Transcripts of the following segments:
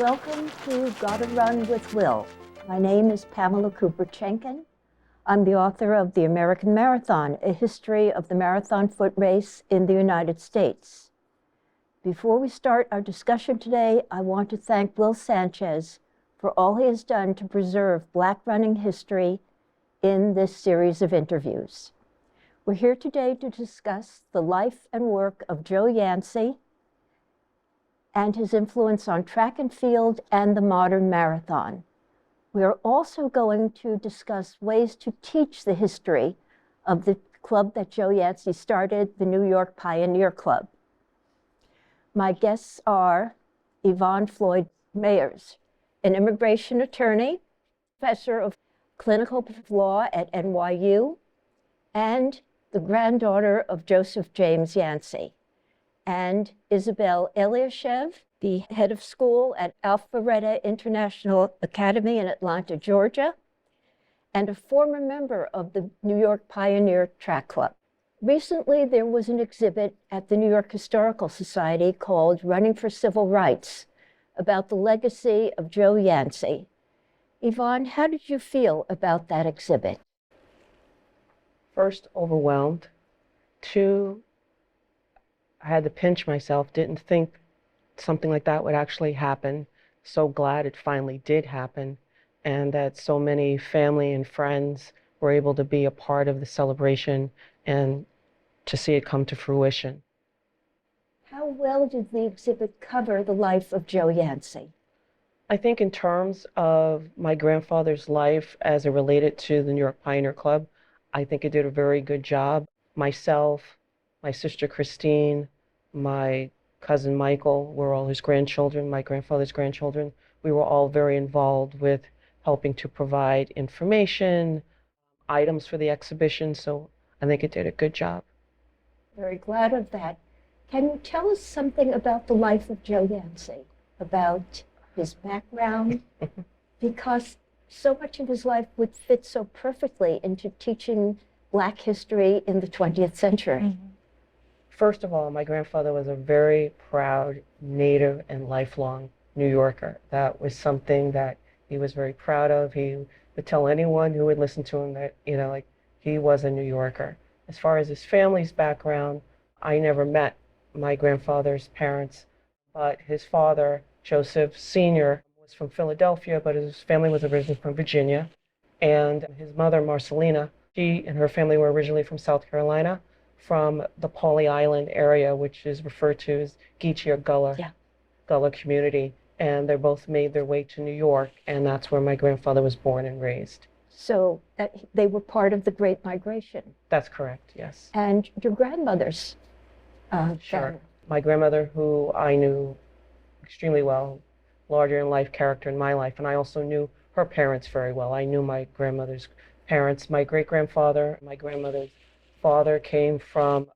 Welcome to Gotta Run with Will. My name is Pam Cooper Chenkin. I'm the author of The American Marathon, a history of the marathon foot race in the United States. Before we start our discussion today, I want to thank Will Sanchez for all he has done to preserve Black running history in this series of interviews. We're here today to discuss the life and work of Joe Yancey and his influence on track and field and the modern marathon. We are also going to discuss ways to teach the history of the club that Joe Yancey started, the New York Pioneer Club. My guests are Yvonne Floyd-Mayers, an immigration attorney, professor of clinical law at NYU, and the granddaughter of Joseph James Yancey, and Isabel Eliaschev, the head of school at Alpharetta International Academy in Atlanta, Georgia, and a former member of the New York Pioneer Track Club. Recently, there was an exhibit at the New York Historical Society called Running for Civil Rights about the legacy of Joe Yancey. Yvonne, how did you feel about that exhibit? First, overwhelmed. Two, I had to pinch myself, didn't think something like that would actually happen. So glad it finally did happen, and that so many family and friends were able to be a part of the celebration and to see it come to fruition. How well did the exhibit cover the life of Joe Yancey? I think in terms of my grandfather's life as it related to the New York Pioneer Club, I think it did a very good job. Myself, my sister Christine, my cousin Michael were all his grandchildren, my grandfather's grandchildren. We were all very involved with helping to provide information, items for the exhibition, so I think it did a good job. Very glad of that. Can you tell us something about the life of Joe Yancey, about his background? Because so much of his life would fit so perfectly into teaching Black history in the 20th century. Mm-hmm. First of all, my grandfather was a very proud native and lifelong New Yorker. That was something that he was very proud of. He would tell anyone who would listen to him that, like he was a New Yorker. As far as his family's background, I never met my grandfather's parents, but his father, Joseph Sr., was from Philadelphia, but his family was originally from Virginia. And his mother, Marcelina, she and her family were originally from South Carolina, from the Pawleys Island area, which is referred to as Geechee or Gullah community. And they both made their way to New York, and that's where my grandfather was born and raised. So they were part of the Great Migration. That's correct, yes. And your grandmother's Sure. My grandmother, who I knew extremely well, larger-in-life character in my life, and I also knew her parents very well. I knew my grandmother's parents. My great-grandfather, my grandmother's father came from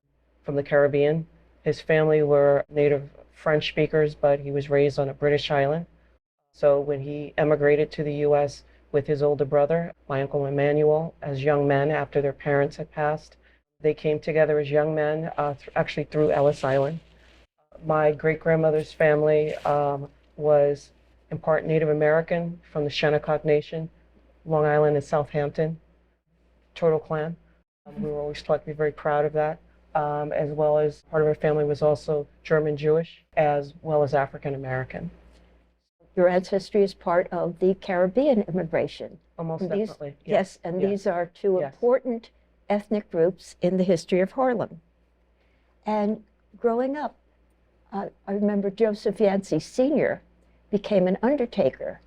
the Caribbean. His family were native French speakers, but he was raised on a British island. So when he emigrated to the U.S. with his older brother, my Uncle Emmanuel, as young men after their parents had passed, they came together as young men, actually through Ellis Island. My great-grandmother's family was in part Native American from the Shinnecock Nation, Long Island and Southampton, Turtle Clan. We were always taught to be very proud of that, as well as part of our family was also German Jewish, as well as African American. Your ancestry is part of the Caribbean immigration. Almost definitely. Yes, and these are two important ethnic groups in the history of Harlem. And growing up, I remember Joseph Yancey Sr. became an undertaker.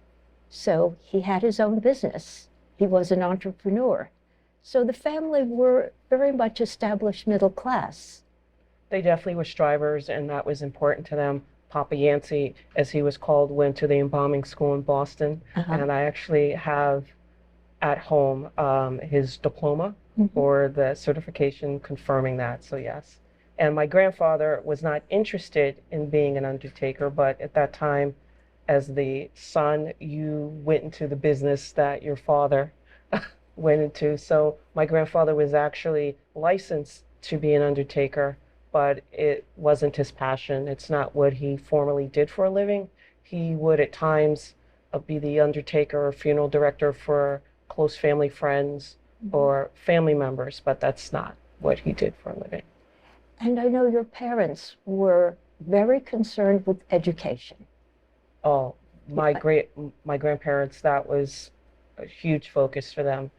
So he had his own business. He was an entrepreneur. So the family were very much established middle class. They definitely were strivers, and that was important to them. Papa Yancey, as he was called, went to the embalming school in Boston, and I actually have at home his diploma or the certification confirming that, so yes. And my grandfather was not interested in being an undertaker, but at that time, as the son, you went into the business that your father went into. So my grandfather was actually licensed to be an undertaker, but it wasn't his passion. It's not what he formerly did for a living. He would at times be the undertaker or funeral director for close family friends or family members, but that's not what he did for a living. And I know your parents were very concerned with education. Oh, my grandparents, that was a huge focus for them.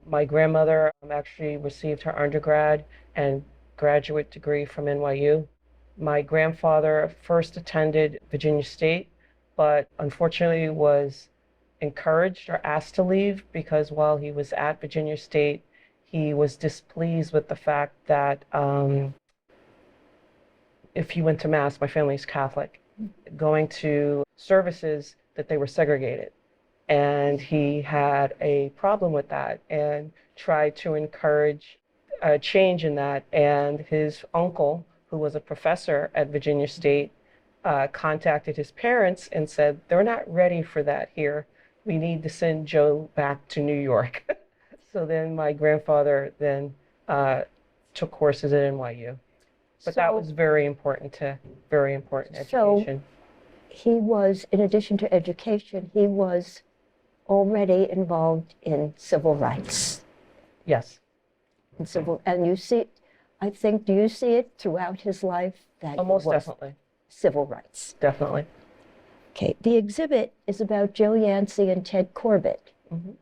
My grandmother actually received her undergrad and graduate degree from NYU. My grandfather first attended Virginia State, but unfortunately was encouraged or asked to leave because while he was at Virginia State, he was displeased with the fact that if he went to Mass, my family's Catholic, going to services that they were segregated. And he had a problem with that and tried to encourage a change in that. And his uncle, who was a professor at Virginia State, contacted his parents and said, they're not ready for that here. We need to send Joe back to New York. So then my grandfather then took courses at NYU. But that was very important education. So he was, in addition to education, he was already involved in civil rights. Yes. And you see, I think, do you see it throughout his life that Almost definitely. Civil rights? Definitely. Okay, the exhibit is about Joe Yancey and Ted Corbett. Mm-hmm.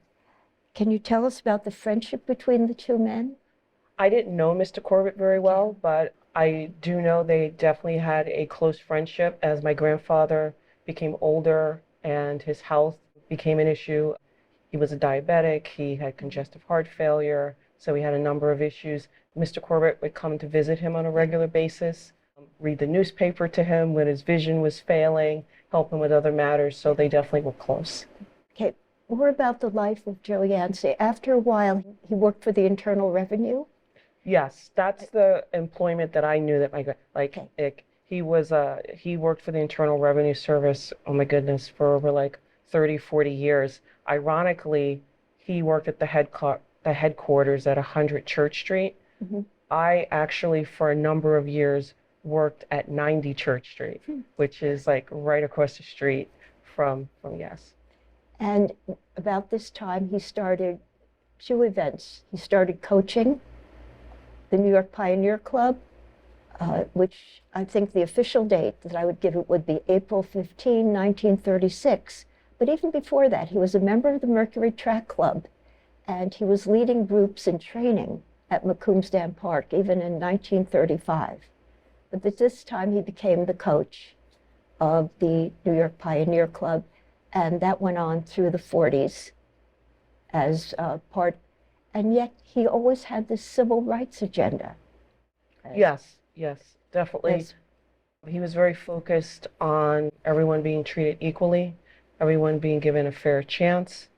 Can you tell us about the friendship between the two men? I didn't know Mr. Corbett very well, but I do know they definitely had a close friendship as my grandfather became older and his health became an issue. He was a diabetic, he had congestive heart failure, so he had a number of issues. Mr. Corbett would come to visit him on a regular basis, read the newspaper to him when his vision was failing, help him with other matters, so they definitely were close. Okay, more about the life of Joe Yancey. After a while, he worked for the Internal Revenue. Yes, that's the employment that I knew that he worked for the Internal Revenue Service, oh my goodness, for over like 30, 40 years. Ironically, he worked at the headquarters at 100 Church Street. Mm-hmm. I actually, for a number of years, worked at 90 Church Street, which is like right across the street from yes. And about this time, he started 2 events. He started coaching the New York Pioneer Club, which I think the official date that I would give it would be April 15, 1936. But even before that, he was a member of the Mercury Track Club, and he was leading groups in training at Macomb Park, even in 1935. But at this time, he became the coach of the New York Pioneer Club, and that went on through the 40s as part. And yet he always had this civil rights agenda. Yes, definitely. He was very focused on everyone being treated equally, everyone being given a fair chance,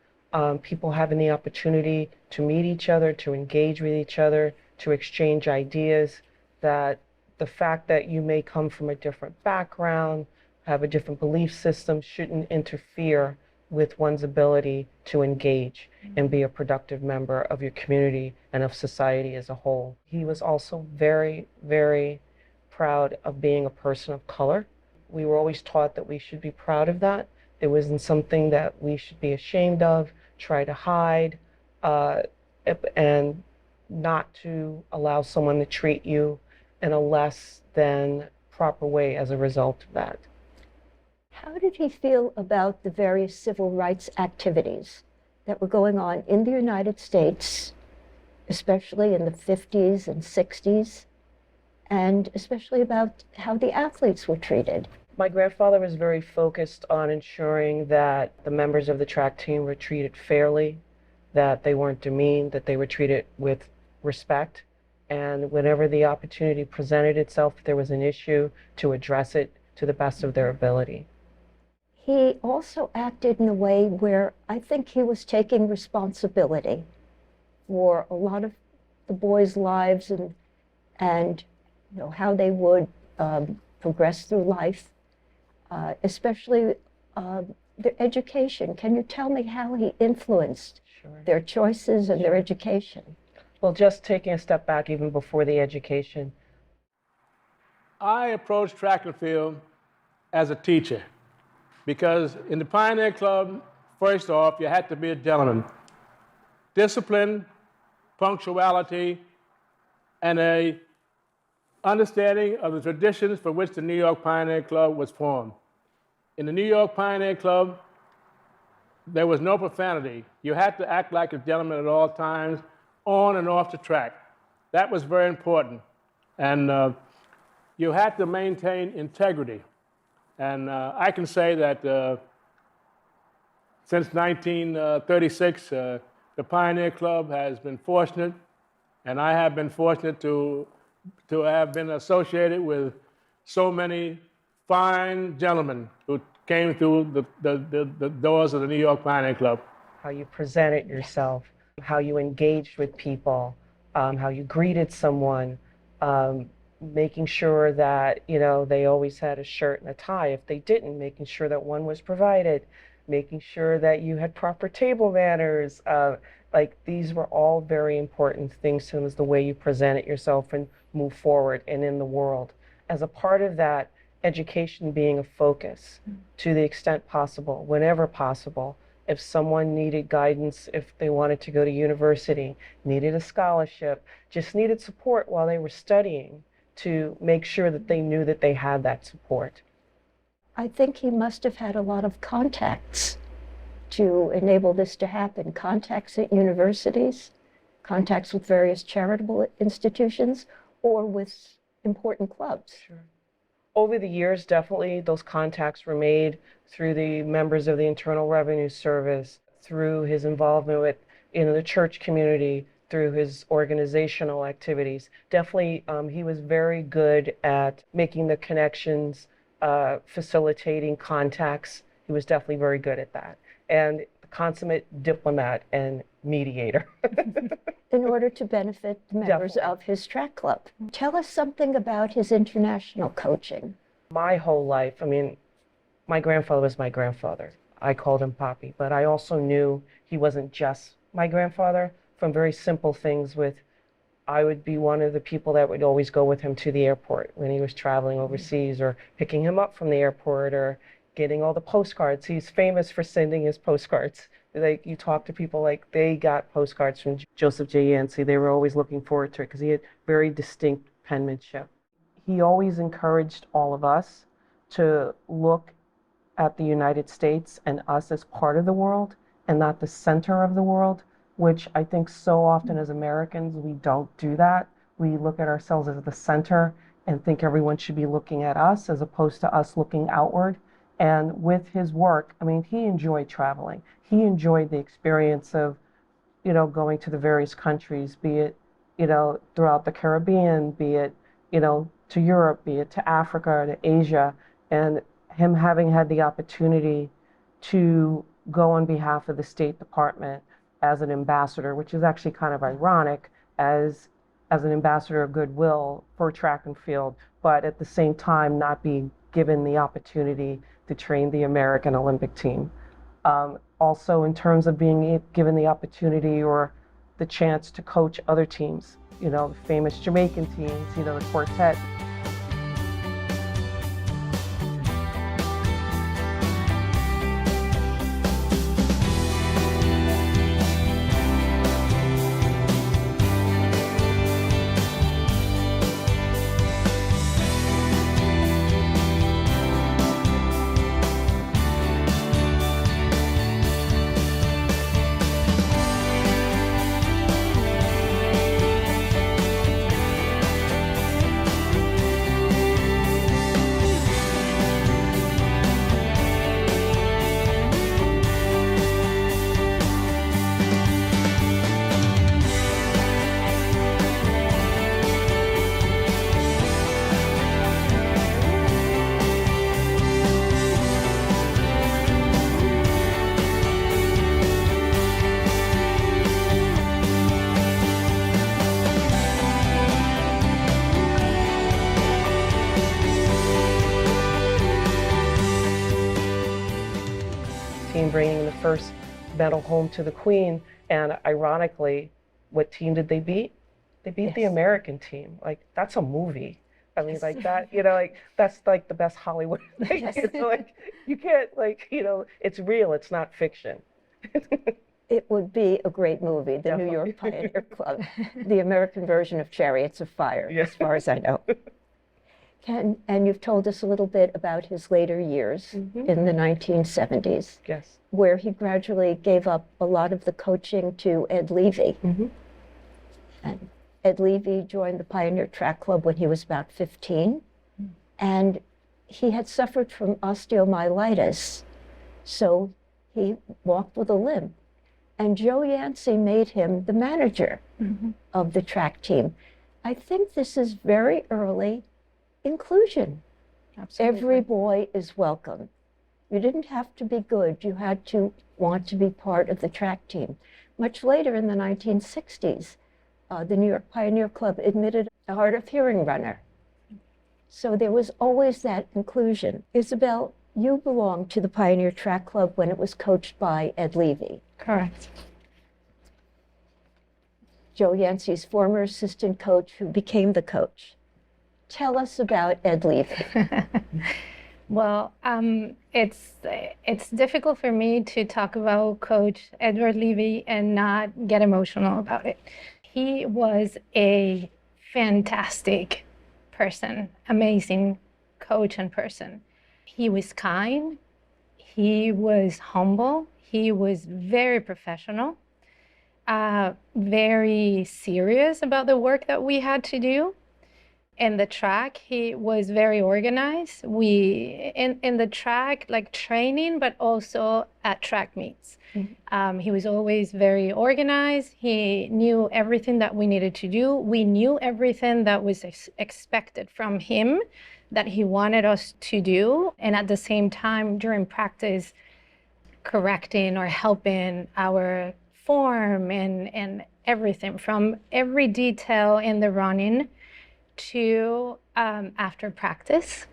people having the opportunity to meet each other, to engage with each other, to exchange ideas, that the fact that you may come from a different background, have a different belief system, shouldn't interfere with one's ability to engage and be a productive member of your community and of society as a whole. He was also very, very proud of being a person of color. We were always taught that we should be proud of that. It wasn't something that we should be ashamed of, try to hide, and not to allow someone to treat you in a less than proper way as a result of that. How did he feel about the various civil rights activities that were going on in the United States, especially in the 50s and 60s, and especially about how the athletes were treated? My grandfather was very focused on ensuring that the members of the track team were treated fairly, that they weren't demeaned, that they were treated with respect, and whenever the opportunity presented itself, if there was an issue, to address it to the best of their ability. He also acted in a way where I think he was taking responsibility for a lot of the boys' lives and how they would progress through life, especially their education. Can you tell me how he influenced their choices and their education? Well, just taking a step back even before the education. I approached track and field as a teacher. because in the Pioneer Club, first off, you had to be a gentleman. Discipline, punctuality, and a understanding of the traditions for which the New York Pioneer Club was formed. In the New York Pioneer Club, there was no profanity. You had to act like a gentleman at all times, on and off the track. That was very important. And you had to maintain integrity. And I can say that since 1936, the Pioneer Club has been fortunate, and I have been fortunate to have been associated with so many fine gentlemen who came through the doors of the New York Pioneer Club. How you presented yourself, how you engaged with people, how you greeted someone, making sure that, you know, they always had a shirt and a tie. If they didn't, making sure that one was provided, making sure that you had proper table manners. Like, these were all very important things to them, is the way you presented yourself and move forward and in the world. As a part of that, education being a focus to the extent possible, whenever possible. If someone needed guidance, if they wanted to go to university, needed a scholarship, just needed support while they were studying, to make sure that they knew that they had that support. I think he must have had a lot of contacts to enable this to happen. Contacts at universities, contacts with various charitable institutions, or with important clubs. Sure. Over the years, definitely those contacts were made through the members of the Internal Revenue Service, through his involvement with, the church community, through his organizational activities. Definitely, he was very good at making the connections, facilitating contacts. He was definitely very good at that. And the consummate diplomat and mediator. In order to benefit the members of his track club. Tell us something about his international coaching. My whole life, I mean, my grandfather was my grandfather. I called him Papi, but I also knew he wasn't just my grandfather, from very simple things with, I would be one of the people that would always go with him to the airport when he was traveling overseas, or picking him up from the airport, or getting all the postcards. He's famous for sending his postcards. Like, you talk to people, like, they got postcards from Joseph J. Yancey. They were always looking forward to it because he had very distinct penmanship. He always encouraged all of us to look at the United States and us as part of the world and not the center of the world, which I think so often as Americans we don't do that. We look at ourselves as the center and think everyone should be looking at us as opposed to us looking outward. And with his work, I mean, he enjoyed traveling. He enjoyed the experience of, going to the various countries, be it, throughout the Caribbean, be it, to Europe, be it to Africa, to Asia, and him having had the opportunity to go on behalf of the State Department as an ambassador, which is actually kind of ironic, as an ambassador of goodwill for track and field, but at the same time not being given the opportunity to train the American Olympic team. Also, in terms of being given the opportunity or the chance to coach other teams, the famous Jamaican teams, the quartet. Bringing the first medal home to the Queen, and ironically, what team did they beat? They beat the American team. Like, that's a movie. I mean, like that, you know, like that's like the best Hollywood thing. Yes. You know, like you can't, like, you know, it's real, it's not fiction. It would be a great movie, the New York Pioneer Club, the American version of Chariots of Fire, as far as I know. And you've told us a little bit about his later years in the 1970s, Yes. where he gradually gave up a lot of the coaching to Ed Levy. And Ed Levy joined the Pioneer Track Club when he was about 15, and he had suffered from osteomyelitis, so he walked with a limp. And Joe Yancey made him the manager of the track team. I think this is very early inclusion. Absolutely. Every boy is welcome. You didn't have to be good. You had to want to be part of the track team. Much later in the 1960s, the New York Pioneer Club admitted a hard of hearing runner. So there was always that inclusion. Isabel, you belonged to the Pioneer Track Club when it was coached by Ed Levy. Correct. Joe Yancey's former assistant coach who became the coach. Tell us about Ed Levy. Well, it's difficult for me to talk about Coach Edward Levy and not get emotional about it. He was a fantastic person, amazing coach and person. He was kind, he was humble, he was very professional, very serious about the work that we had to do. In the track, he was very organized. In the track, like training, but also at track meets. He was always very organized. He knew everything that we needed to do. We knew everything that was expected from him that he wanted us to do. And at the same time, during practice, correcting or helping our form and everything, from every detail in the running to after practice.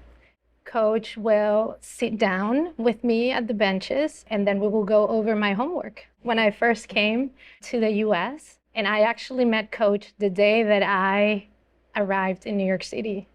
Coach will sit down with me at the benches, and then we will go over my homework. When I first came to the US, and I actually met Coach the day that I arrived in New York City,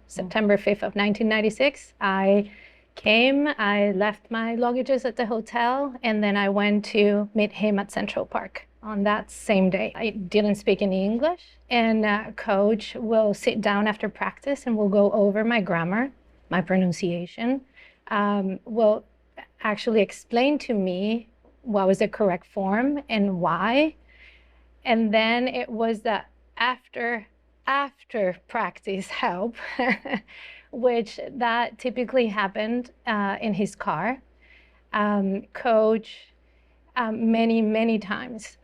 September 5th of 1996. I came, I left my luggages at the hotel, and then I went to meet him at Central Park on that same day. I didn't speak any English, and Coach will sit down after practice and we'll go over my grammar, my pronunciation, will actually explain to me what was the correct form and why. And then it was the after practice help, which that typically happened in his car. Coach many times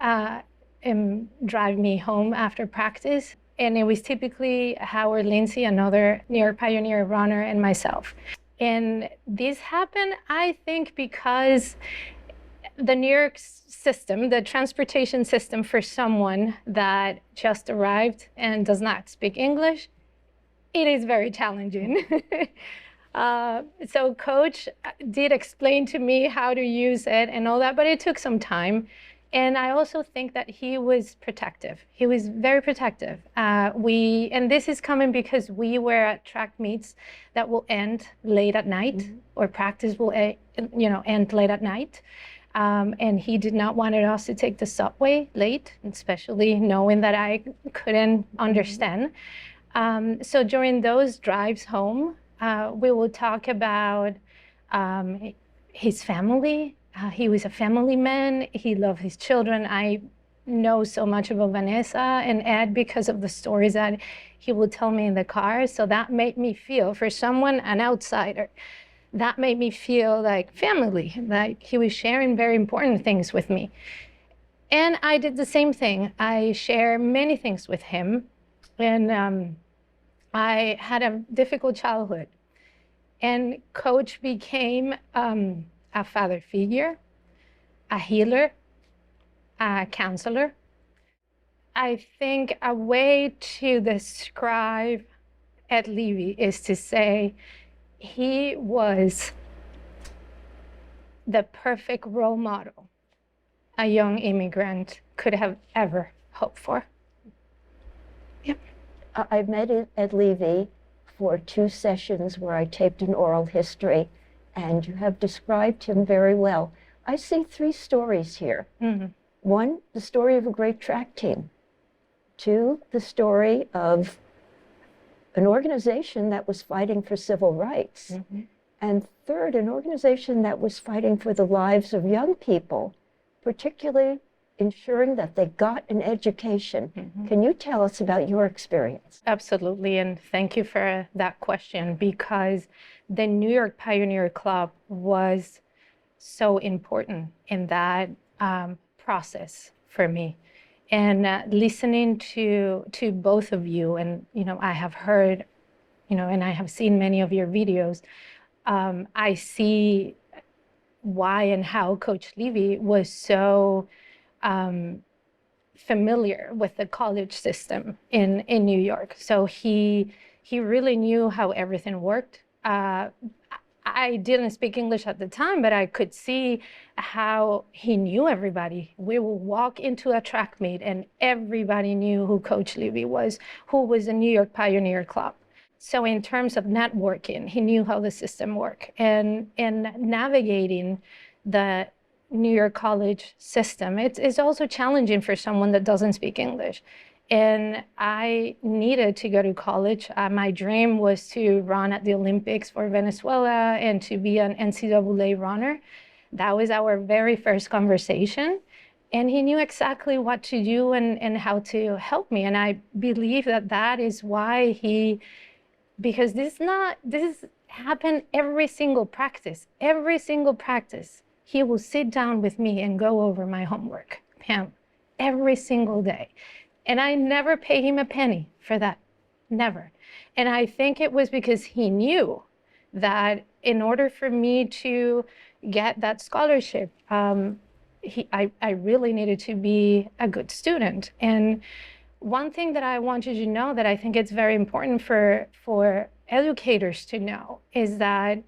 drive me home after practice. And it was typically Howard Lindsay, another New York Pioneer runner, and myself. And this happened, I think, because the New York system, the transportation system for someone that just arrived and does not speak English, it is very challenging. So Coach did explain to me how to use it and all that, but it took some time. And I also think that he was protective. He was very protective. And this is coming because we were at track meets that will end late at night, or practice will end late at night. And he did not want us to take the subway late, especially knowing that I couldn't understand. So during those drives home, we will talk about his family. He was a family man. He loved his children. I know so much about Vanessa and Ed because of the stories that he would tell me in the car. So that made me feel, for someone, an outsider, that made me feel like family, like he was sharing very important things with me. And I did the same thing. I share many things with him. And I had a difficult childhood. And Coach became a father figure, a healer, a counselor. I think a way to describe Ed Levy is to say he was the perfect role model a young immigrant could have ever hoped for. Yep. I met Ed Levy for 2 sessions where I taped an oral history, and you have described him very well. I see 3 stories here. Mm-hmm. 1, the story of a great track team. 2, the story of an organization that was fighting for civil rights. Mm-hmm. And 3rd, an organization that was fighting for the lives of young people, particularly ensuring that they got an education. Mm-hmm. Can you tell us about your experience? Absolutely, and thank you for that question, because the New York Pioneer Club was so important in that process for me. And listening to both of you, and I have heard, and I have seen many of your videos, I see why and how Coach Levy was so familiar with the college system in New York. So he really knew how everything worked. I didn't speak English at the time, but I could see how he knew everybody. We would walk into a track meet and everybody knew who Coach Levy was, who was the New York Pioneer Club. So in terms of networking, he knew how the system worked. And navigating the New York college system, it's also challenging for someone that doesn't speak English. And I needed to go to college. My dream was to run at the Olympics for Venezuela and to be an NCAA runner. That was our very first conversation. And he knew exactly what to do and how to help me. And I believe that is why because this happened every single practice. Every single practice, he will sit down with me and go over my homework, Pam, every single day. And I never pay him a penny for that, never. And I think it was because he knew that in order for me to get that scholarship, I really needed to be a good student. And one thing that I want you to know that I think it's very important for educators to know is that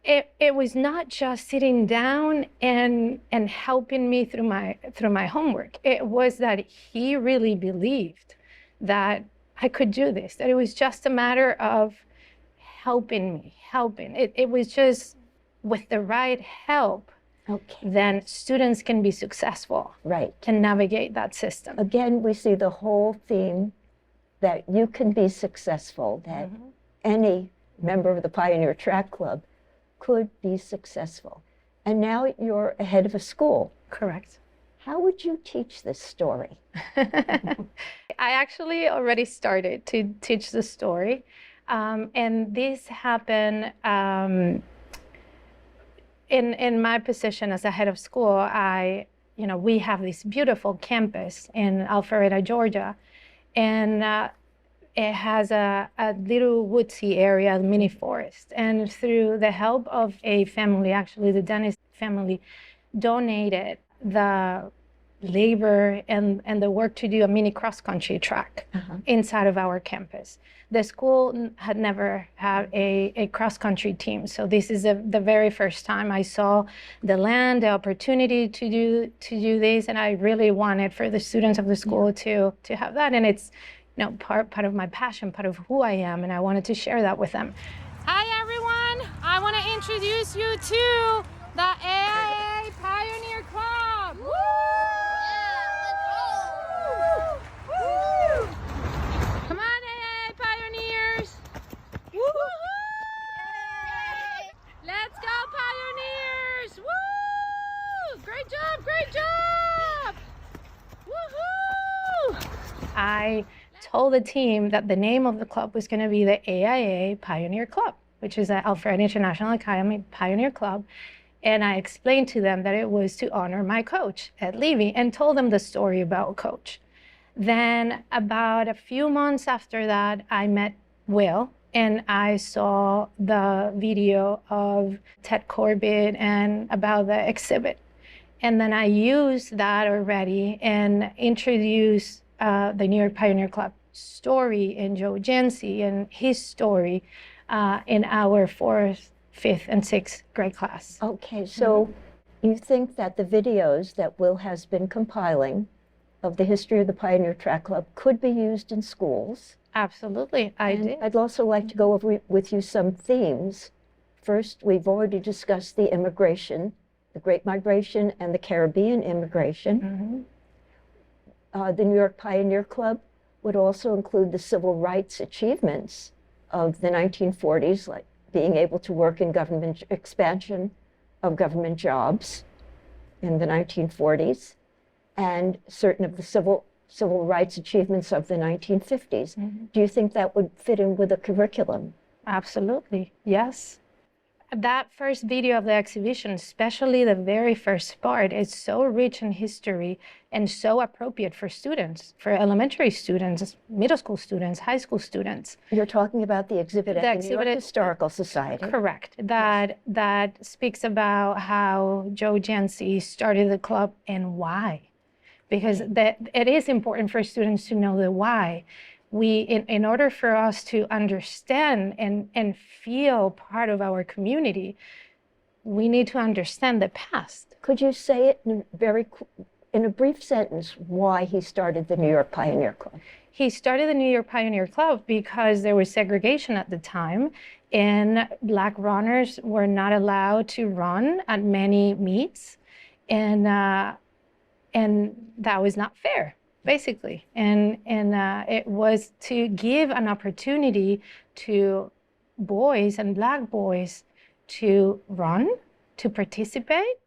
it was not just sitting down and helping me through my homework. It was that he really believed that I could do this, that it was just a matter of helping. It was just with the right help, Okay. then students can be successful. Right. Can navigate that system. Again, we see the whole theme that you can be successful, that any member of the Pioneer Track Club could be successful. And now you're a head of a school. Correct. How would you teach this story? I actually already started to teach the story. And this happened in my position as a head of school. We have this beautiful campus in Alpharetta, Georgia. And it has a little woodsy area, a mini forest. And through the help of a family, actually the Dennis family, donated the labor and the work to do a mini cross-country track inside of our campus. The school had never had a cross-country team, so this is the very first time I saw the land, the opportunity to do this, and I really wanted for the students of the school to have that, and it's part of my passion, part of who I am, and I wanted to share that with them. Hi everyone, I want to introduce you to the AIA Pioneer Club. Woo! Woo! Come on AIA Pioneers. Woo-hoo! Let's go Pioneers. Woo! Great job, great job. Woohoo! I told the team that the name of the club was going to be the AIA Pioneer Club, which is the Alpharetta International Academy Pioneer Club. And I explained to them that it was to honor my coach, Ed Levy, and told them the story about Coach. Then about a few months after that, I met Will, and I saw the video of Ted Corbett and about the exhibit. And then I used that already and introduced the New York Pioneer Club story and Joe Yancey and his story in our 4th, 5th, and 6th grade class. Okay, so you think that the videos that Will has been compiling of the history of the Pioneer Track Club could be used in schools, Absolutely, I And did. I'd also like to go over with you some themes. First, we've already discussed the immigration, the Great Migration and the Caribbean immigration. The New York Pioneer Club would also include the civil rights achievements of the 1940s, like being able to work in government expansion of government jobs in the 1940s, and certain of the civil rights achievements of the 1950s. Do you think that would fit in with a curriculum? Absolutely, yes. That first video of the exhibition, especially the very first part, is so rich in history and so appropriate for students, for elementary students, middle school students, high school students. You're talking about the exhibit at the New York Historical Society. Correct. That speaks about how Joe Yancey started the club and why. Because it is important for students to know the why. In order for us to understand and feel part of our community, we need to understand the past. Could you say it in a brief sentence why he started the New York Pioneer Club? He started the New York Pioneer Club because there was segregation at the time, and Black runners were not allowed to run at many meets, and that was not fair, basically. And it was to give an opportunity to boys and Black boys to run, to participate,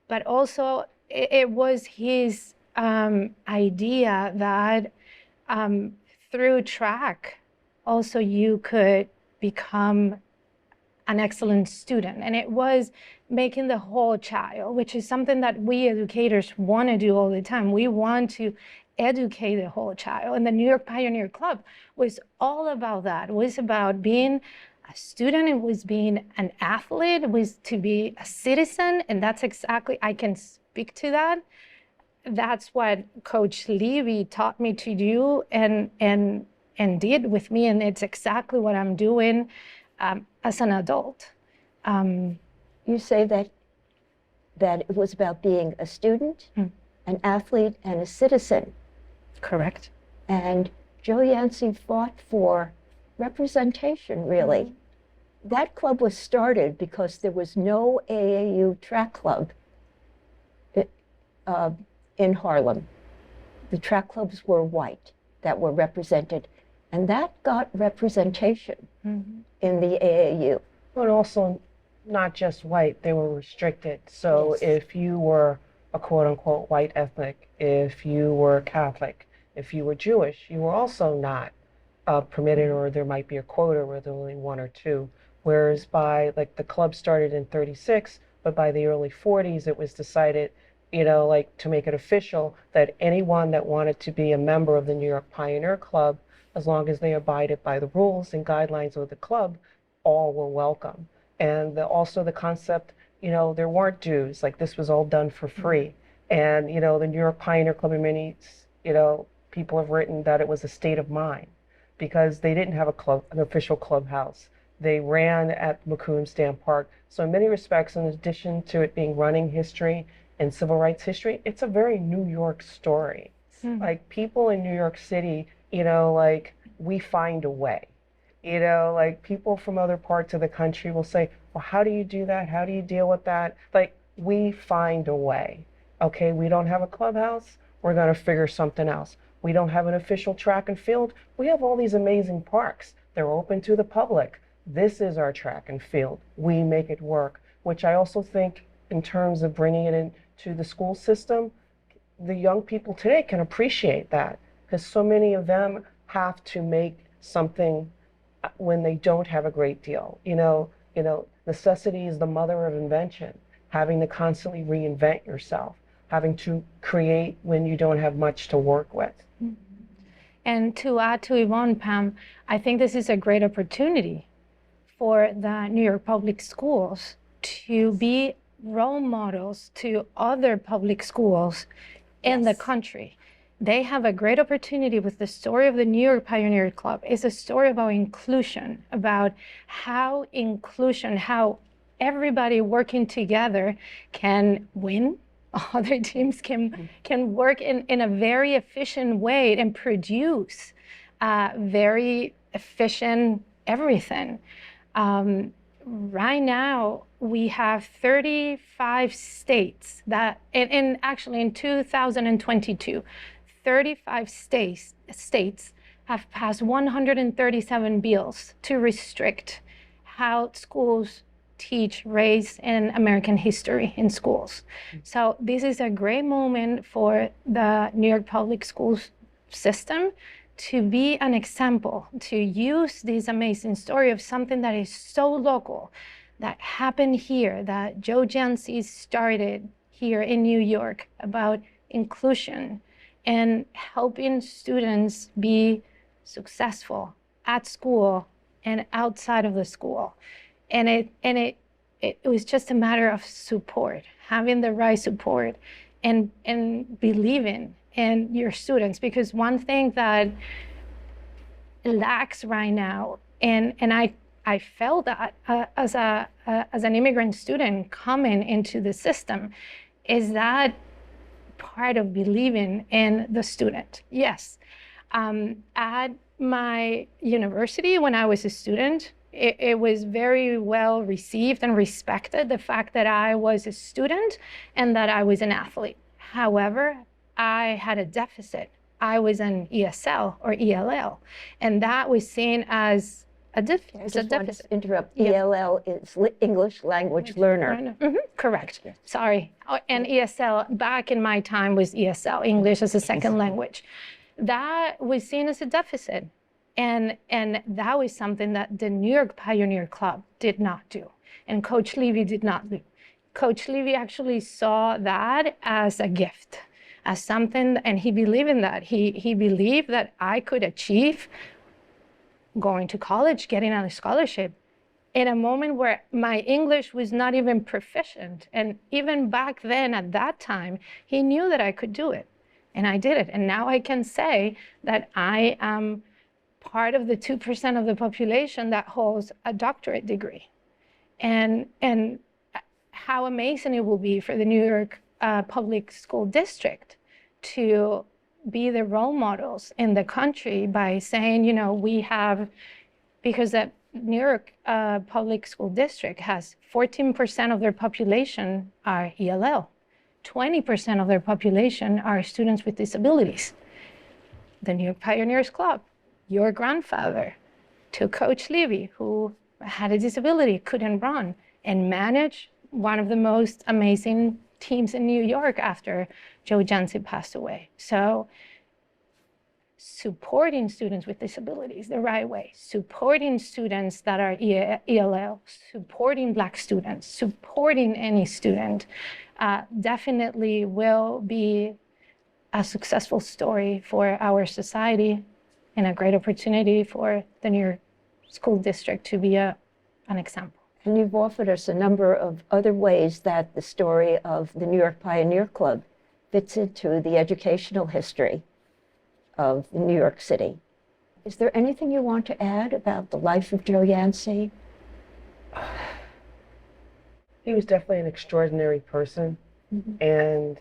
but also it was his idea that through track, also you could become an excellent student. And it was making the whole child, which is something that we educators want to do all the time. We want to educate the whole child. And the New York Pioneer Club was all about that. It was about being a student, it was being an athlete, it was to be a citizen. And that's exactly, I can speak to that. That's what Coach Levy taught me to do and did with me. And it's exactly what I'm doing as an adult. You say that it was about being a student, an athlete, and a citizen. Correct. And Joe Yancey fought for representation, really. That club was started because there was no AAU track club in Harlem. The track clubs were white that were represented, and that got representation in the AAU. But also not just white, they were restricted. So if you were a quote unquote white ethnic, if you were Catholic, if you were Jewish, you were also not permitted, or there might be a quota where there were only one or two. Whereas by, like, the club started in 36, but by the early 40s, it was decided, you know, like, to make it official that anyone that wanted to be a member of the New York Pioneer Club, as long as they abided by the rules and guidelines of the club, all were welcome. And also the concept, you know, there weren't dues, like this was all done for free. And, you know, the New York Pioneer Club, in many, you know, people have written that it was a state of mind because they didn't have an official clubhouse. They ran at McCombs Dam Park. So in many respects, in addition to it being running history and civil rights history, it's a very New York story. Like, people in New York City, you know, like, we find a way. You know, like, people from other parts of the country will say, well, how do you do that? How do you deal with that? Like, we find a way. Okay, we don't have a clubhouse, we're going to figure something else. We don't have an official track and field. We have all these amazing parks. They're open to the public. This is our track and field. We make it work, which I also think, in terms of bringing it into the school system, the young people today can appreciate that, because so many of them have to make something when they don't have a great deal. You know, necessity is the mother of invention. Having to constantly reinvent yourself, having to create when you don't have much to work with. And to add to Yvonne, Pam, I think this is a great opportunity for the New York public schools to be role models to other public schools in the country. They have a great opportunity with the story of the New York Pioneer Club. It's a story about inclusion, about how everybody working together can win. Other teams can work in a very efficient way and produce very efficient, everything. Right now, we have 35 states that, and actually in 2022, 35 states have passed 137 bills to restrict how schools teach race and American history in schools. So this is a great moment for the New York public schools system to be an example, to use this amazing story of something that is so local, that happened here, that Joe Yancey started here in New York, about inclusion and helping students be successful at school and outside of the school. And it was just a matter of support, having the right support and believing in your students. Because one thing that lacks right now, and I felt that as an immigrant student coming into the system, is that part of believing in the student. Yes, at my university when I was a student, it was very well received and respected, the fact that I was a student and that I was an athlete. However, I had a deficit. I was an ESL or ELL, and that was seen as a deficit. I just want to interrupt. ELL is English Language Learner. Correct. Yes. Sorry. And ESL, back in my time, was ESL, English as a second language. That was seen as a deficit. And that was something that the New York Pioneer Club did not do, and Coach Levy did not do. Coach Levy actually saw that as a gift, as something, and he believed in that. He believed that I could achieve going to college, getting on a scholarship, in a moment where my English was not even proficient. And even back then, at that time, he knew that I could do it, and I did it. And now I can say that I am part of the 2% of the population that holds a doctorate degree. And how amazing it will be for the New York Public School District to be the role models in the country by saying, you know, we have, because the New York Public School District has 14% of their population are ELL, 20% of their population are students with disabilities. The New York Pioneers Club, your grandfather, to Coach Levy, who had a disability, couldn't run, and manage one of the most amazing teams in New York after Joe Yancey passed away. So supporting students with disabilities the right way, supporting students that are ELL, supporting Black students, supporting any student, definitely will be a successful story for our society and a great opportunity for the New York School District to be an example. And you've offered us a number of other ways that the story of the New York Pioneer Club fits into the educational history of New York City. Is there anything you want to add about the life of Joe Yancey? He was definitely an extraordinary person. And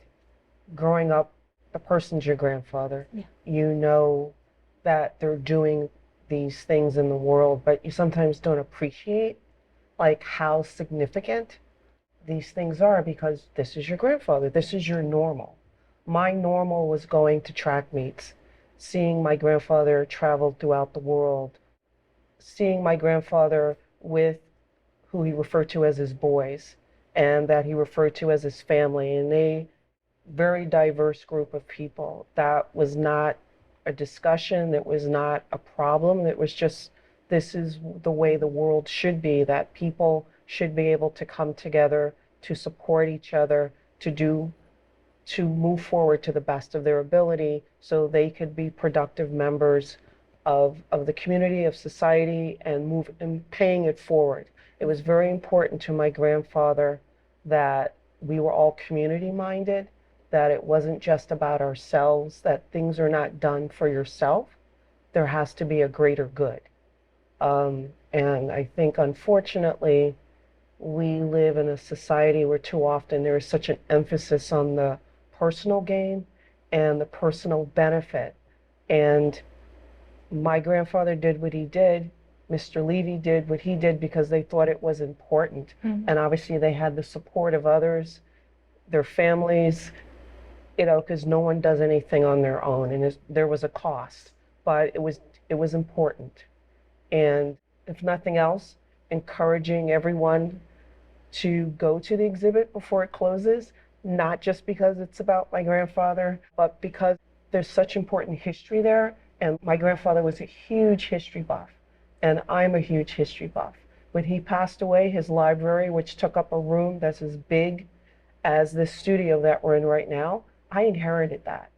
growing up, a person's your grandfather. You know that they're doing these things in the world, but you sometimes don't appreciate like how significant these things are, because this is your grandfather, this is your normal. My normal was going to track meets, seeing my grandfather travel throughout the world, seeing my grandfather with who he referred to as his boys and that he referred to as his family, and a very diverse group of people. That was not a discussion, that was not a problem, that was just, this is the way the world should be, that people should be able to come together to support each other, to move forward to the best of their ability so they could be productive members of the community, of society, and paying it forward. It was very important to my grandfather that we were all community minded, that it wasn't just about ourselves, that things are not done for yourself. There has to be a greater good. And I think, unfortunately, we live in a society where too often there is such an emphasis on the personal gain and the personal benefit. And My grandfather did what he did. Mr. Levy did what he did because they thought it was important. And obviously they had the support of others, their families, because no one does anything on their own, and there was a cost, but it was important. And if nothing else, encouraging everyone to go to the exhibit before it closes, not just because it's about my grandfather, but because there's such important history there. And my grandfather was a huge history buff, and I'm a huge history buff. When he passed away, his library, which took up a room that's as big as this studio that we're in right now, I inherited that.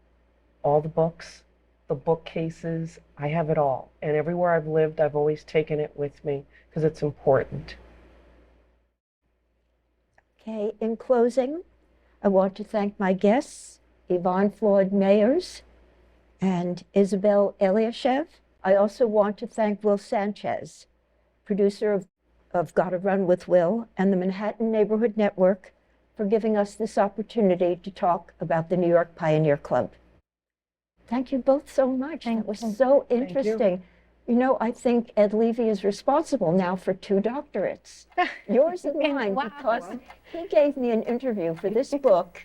All the books, the bookcases, I have it all. And everywhere I've lived, I've always taken it with me because it's important. Okay, in closing, I want to thank my guests, Yvonne Floyd-Mayers and Isabel Eliaschev. I also want to thank Will Sanchez, producer of Gotta Run with Will and the Manhattan Neighborhood Network, for giving us this opportunity to talk about the New York Pioneer Club. Thank you both so much. That was so interesting. You know, I think Ed Levy is responsible now for 2 doctorates, yours and mine, because he gave me an interview for this book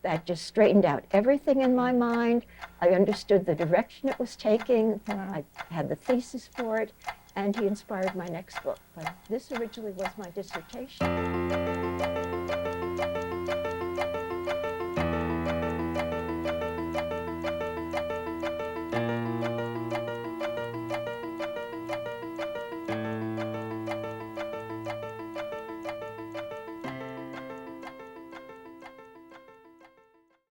that just straightened out everything in my mind. I understood the direction it was taking. I had the thesis for it, and he inspired my next book. But this originally was my dissertation.